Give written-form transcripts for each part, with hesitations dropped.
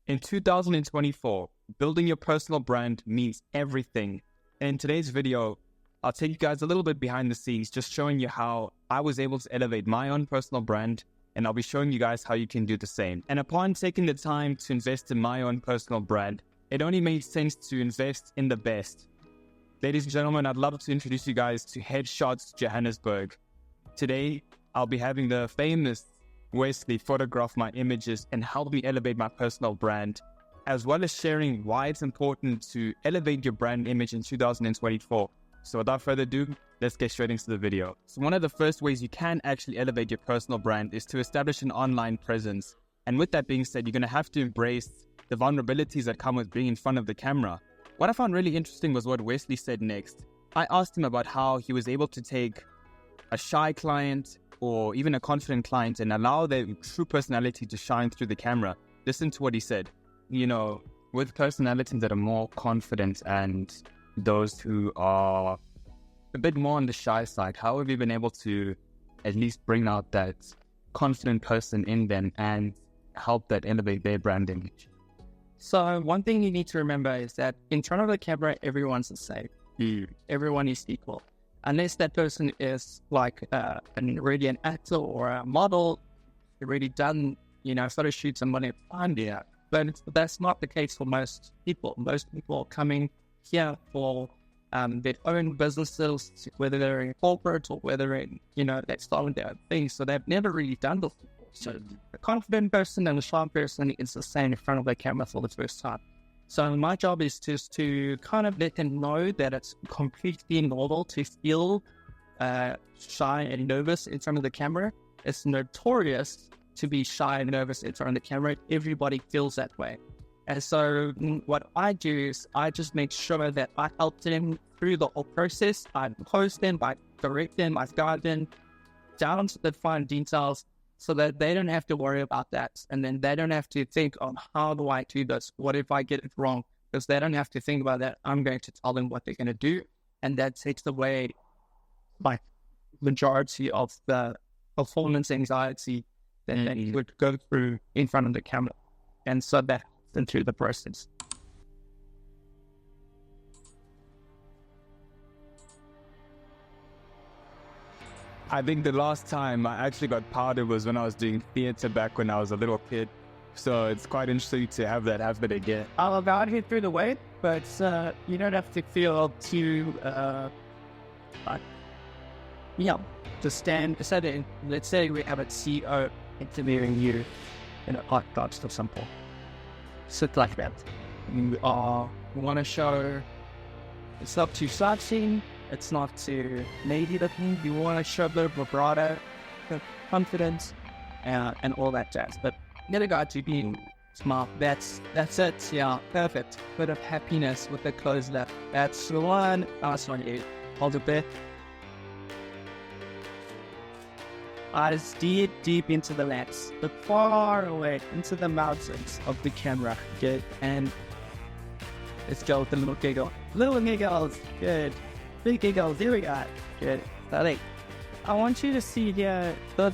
In 2024, building your personal brand means everything. And in today's video, I'll take you guys a little bit behind the scenes, just showing you how I was able to elevate my own personal brand, and I'll be showing you guys how you can do the same. And upon taking the time to invest in my own personal brand, it only made sense to invest in the best. Ladies and gentlemen, I'd love to introduce you guys to Headshots Johannesburg. Today, I'll be having the famous Wesley photograph my images and help me elevate my personal brand, as well as sharing why it's important to elevate your brand image in 2024. So without further ado, let's get straight into the video. So one of the first ways you can actually elevate your personal brand is to establish an online presence. And with that being said, you're going to have to embrace the vulnerabilities that come with being in front of the camera. What I found really interesting was what Wesley said next. I asked him about how he was able to take a shy client or even a confident client and allow their true personality to shine through the camera. Listen to what he said. You know, with personalities that are more confident and those who are a bit more on the shy side, how have you been able to at least bring out that confident person in them and help that elevate their brand image? So one thing you need to remember is that in front of the camera, everyone's the same. Everyone is equal. Unless that person is like already an actor or a model, already done, photo shoots and money, fine. Yeah. But that's not the case for most people. Most people are coming here for their own businesses, whether they're in corporate or whether in, they're starting their own things. So they've never really done this before. So the confident person and the shy person is the same in front of the camera for the first time. So my job is just to kind of let them know that it's completely normal to feel shy and nervous in front of the camera. It's notorious to be shy and nervous in front of the camera. Everybody feels that way. And so what I do is I just make sure that I help them through the whole process. I coach them, I direct them, I guide them down to the fine details so that they don't have to worry about that. And then they don't have to think, how do I do this? What if I get it wrong? Because they don't have to think about that. I'm going to tell them what they're going to do. And that takes away like majority of the performance anxiety that they would go through in front of the camera. And so that helps them through the process. I think the last time I actually got powder was when I was doing theater back when I was a little kid. So it's quite interesting to have that happen again. I'll about hit through the weight, but you don't have to feel too, to stand. Let's say we have a CEO interviewing you in a podcast or something. Sit like that. We want to show it's not too sightseeing. It's not too lady looking. You want to show a bit of vibrato, confidence, and all that jazz. But the other guy to be smart. That's it. Yeah, perfect. Bit of happiness with the closed lip. That's the one. Nice on you. Hold a bit. Eyes deep into the lens. Look far away into the mountains of the camera. Good. And let's go with the little giggle. Little giggles. Good. Big giggles, here we go. Good. I want you to see here the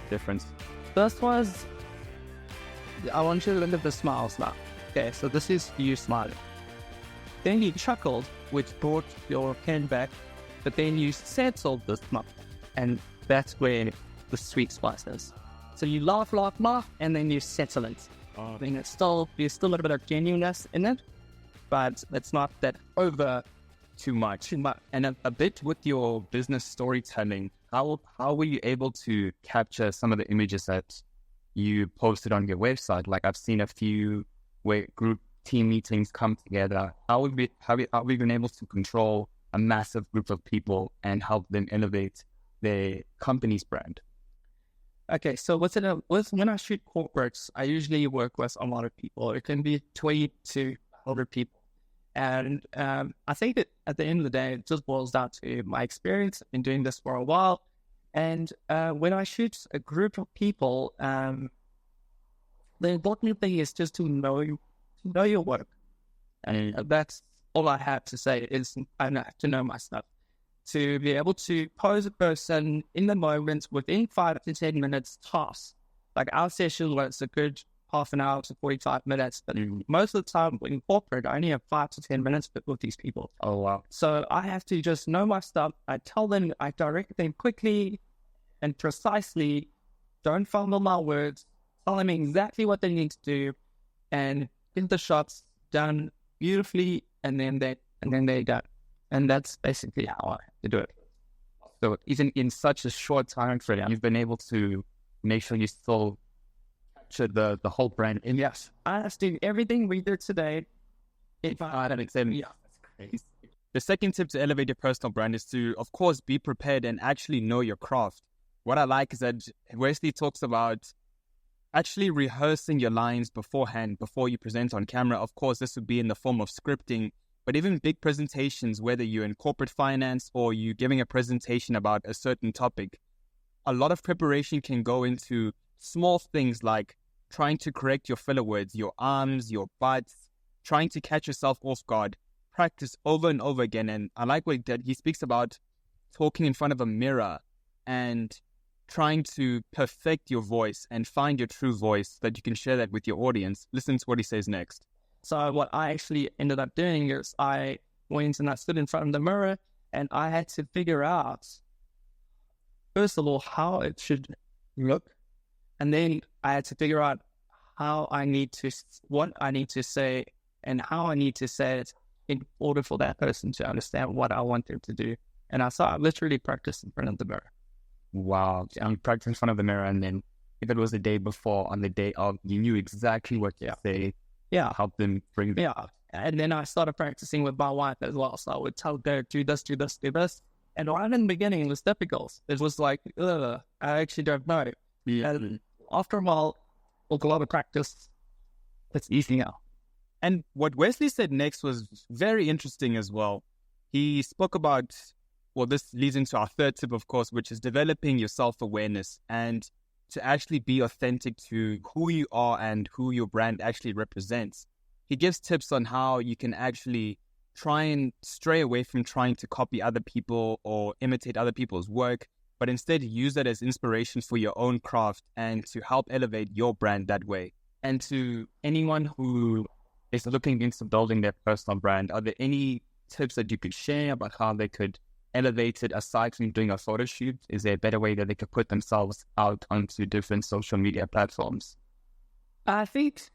Difference. first was, I want you to look at the smiles now. Okay, so this is you smiling. Then you chuckled, which brought your hand back, but then you settled the smile. And that's where the sweet spot is. So you laugh, and then you settle it. I think there's still a little bit of genuineness in it, but it's not that over Too much. And a bit with your business storytelling, how were you able to capture some of the images that you posted on your website? Like I've seen a few where group team meetings come together. How have we been able to control a massive group of people and help them elevate their company's brand? Okay, so when I shoot corporates, I usually work with a lot of people. It can be 20 to 100 people. And I think that at the end of the day, it just boils down to my experience. I've been doing this for a while. And when I shoot a group of people, the important thing is just to know your work. And that's all I have to say is I have to know my stuff. To be able to pose a person in the moment within 5 to 10 minutes tops. Like our session was a good half an hour to 45 minutes. But most of the time in corporate, I only have 5 to 10 minutes with these people. Oh, wow. So I have to just know my stuff. I tell them, I direct them quickly and precisely. Don't fumble my words. Tell them exactly what they need to do, and get the shots done beautifully, and then they're done. And that's basically how I have to do it. So even in such a short time frame, you've been able to make sure you still capture the whole brand. And yes, I have to do everything we did today. That's crazy. The second tip to elevate your personal brand is to, of course, be prepared and actually know your craft. What I like is that Wesley talks about actually rehearsing your lines beforehand, before you present on camera. Of course, this would be in the form of scripting, but even big presentations, whether you're in corporate finance or you're giving a presentation about a certain topic, a lot of preparation can go into small things like trying to correct your filler words, your arms, your butts, trying to catch yourself off guard. Practice over and over again. And I like that he speaks about talking in front of a mirror and trying to perfect your voice and find your true voice, that you can share that with your audience. Listen to what he says next. So what I actually ended up doing is I went and I stood in front of the mirror, and I had to figure out, first of all, how it should look. And then I had to figure out what I need to say and how I need to say it in order for that person to understand what I want them to do. And I literally practiced in front of the mirror. Wow. I'm practicing in front of the mirror, and then if it was the day before, on the day of, you knew exactly what to say. Yeah. Help them bring it. Yeah. And then I started practicing with my wife as well. So I would tell her, do this, do this, do this. And right in the beginning, it was difficult. It was like, I actually don't know. Yeah. And after a while, with a lot of practice, it's easy now. And what Wesley said next was very interesting as well. He spoke about, well, this leads into our third tip, of course, which is developing your self-awareness and to actually be authentic to who you are and who your brand actually represents. He gives tips on how you can actually try and stray away from trying to copy other people or imitate other people's work, but instead use that as inspiration for your own craft and to help elevate your brand that way. And to anyone who is looking into building their personal brand, are there any tips that you could share about how they could elevate it aside from doing a photo shoot? Is there a better way that they could put themselves out onto different social media platforms? I think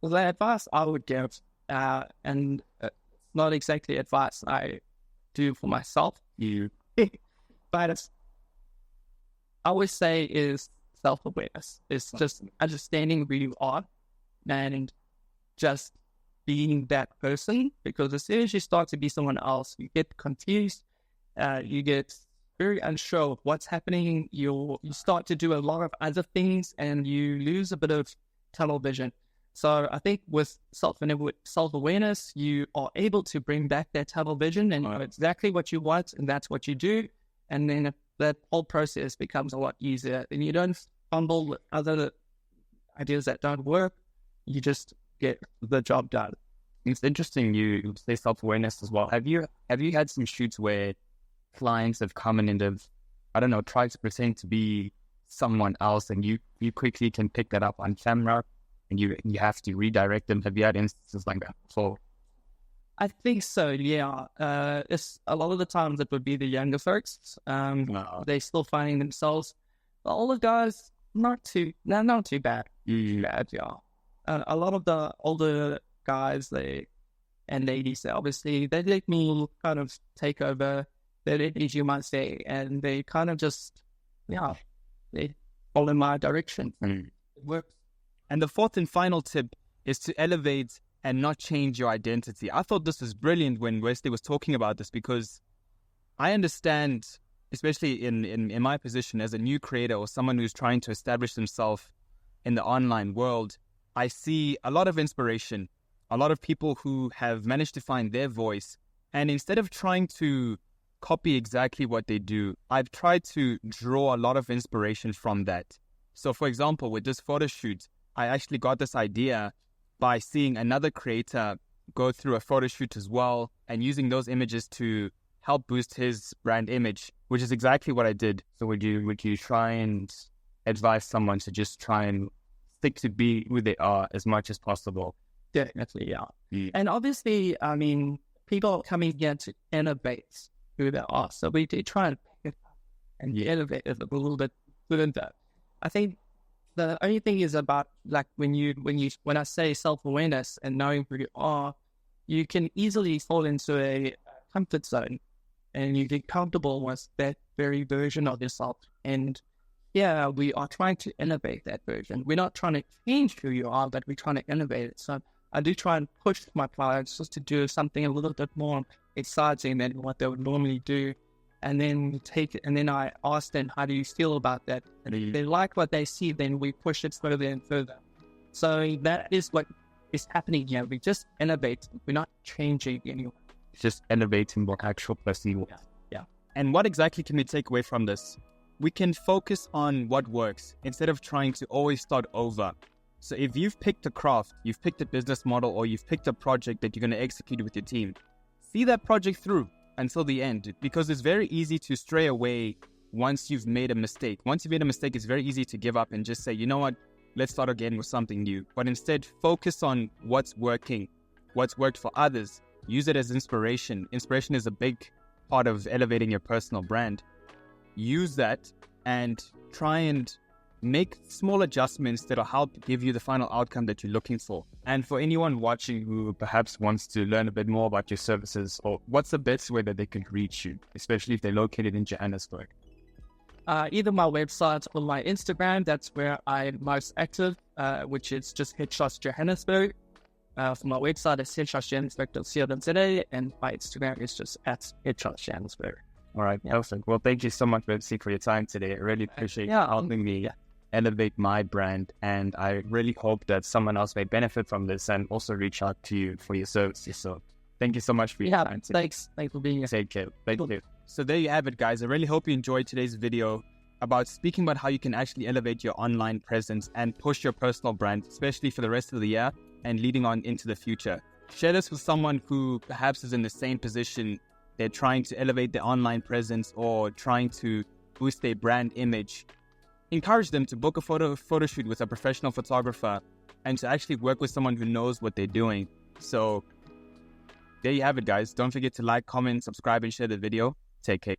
the advice I would give, and it's not exactly advice I do for myself, but it's, I always say is self-awareness. It's just understanding who you are and just being that person, because as soon as you start to be someone else, you get confused, you get very unsure of what's happening, you start to do a lot of other things, and you lose a bit of tunnel vision. So I think with self-awareness, you are able to bring back that tunnel vision and know exactly what you want, and that's what you do. And then that whole process becomes a lot easier. And you don't fumble with other ideas that don't work. You just get the job done. It's interesting you say self-awareness as well. Have you had some shoots where clients have come in and have, I don't know, tried to pretend to be someone else, and you quickly can pick that up on camera, and you have to redirect them? Have you had instances like that before? I think so, yeah. It's a lot of the times it would be the younger folks. They're still finding themselves. The older guys, not too bad. Bad, yeah. A lot of the older guys, and ladies, obviously, they let me kind of take over. They let me, you might say, and they kind of just, they follow my direction. It works. And the fourth and final tip is to elevate and not change your identity. I thought this was brilliant when Wesley was talking about this, because I understand, especially in my position as a new creator or someone who's trying to establish themselves in the online world, I see a lot of inspiration, a lot of people who have managed to find their voice. And instead of trying to copy exactly what they do, I've tried to draw a lot of inspiration from that. So for example, with this photo shoot, I actually got this idea by seeing another creator go through a photo shoot as well, and using those images to help boost his brand image, which is exactly what I did. So would you try and advise someone to just try and stick to be who they are as much as possible. Definitely, yeah. And obviously, I mean, people are coming here to innovate who they are. So we do try and pick it up and innovate it a little bit further. I think the only thing is about, like, when I say self-awareness and knowing who you are, you can easily fall into a comfort zone and you get comfortable with that very version of yourself. And yeah, we are trying to innovate that version. We're not trying to change who you are, but we're trying to innovate it. So I do try and push my clients just to do something a little bit more exciting than what they would normally do. And then I ask them, how do you feel about that? And if they like what they see, then we push it further and further. So that is what is happening here. We just innovate. We're not changing anyone. It's just innovating what actual person. Yeah. And what exactly can we take away from this? We can focus on what works instead of trying to always start over. So if you've picked a craft, you've picked a business model, or you've picked a project that you're going to execute with your team, see that project through until the end, because it's very easy to stray away once you've made a mistake. Once you've made a mistake, it's very easy to give up and just say, you know what, let's start again with something new. But instead, focus on what's working, what's worked for others. Use it as inspiration. Inspiration is a big part of elevating your personal brand. Use that and try and make small adjustments that'll help give you the final outcome that you're looking for. And for anyone watching who perhaps wants to learn a bit more about your services, or what's the best way that they can reach you, especially if they're located in Johannesburg? Either my website or my Instagram. That's where I'm most active, which is just Headshots Johannesburg. For my website, it's headshotsjohannesburg.co.za, and my Instagram is just at Headshots Johannesburg. All right, perfect. Well, thank you so much, Betsy, for your time today. I really appreciate helping me elevate my brand, and I really hope that someone else may benefit from this and also reach out to you for your services. So thank you so much for your time today. Thanks for being here. Take care. Thank you. So there you have it, guys. I really hope you enjoyed today's video about speaking about how you can actually elevate your online presence and push your personal brand, especially for the rest of the year and leading on into the future. Share this with someone who perhaps is in the same position. They're trying to elevate their online presence or trying to boost their brand image. Encourage them to book a photo shoot with a professional photographer and to actually work with someone who knows what they're doing. So there you have it, guys. Don't forget to like, comment, subscribe, and share the video. Take care.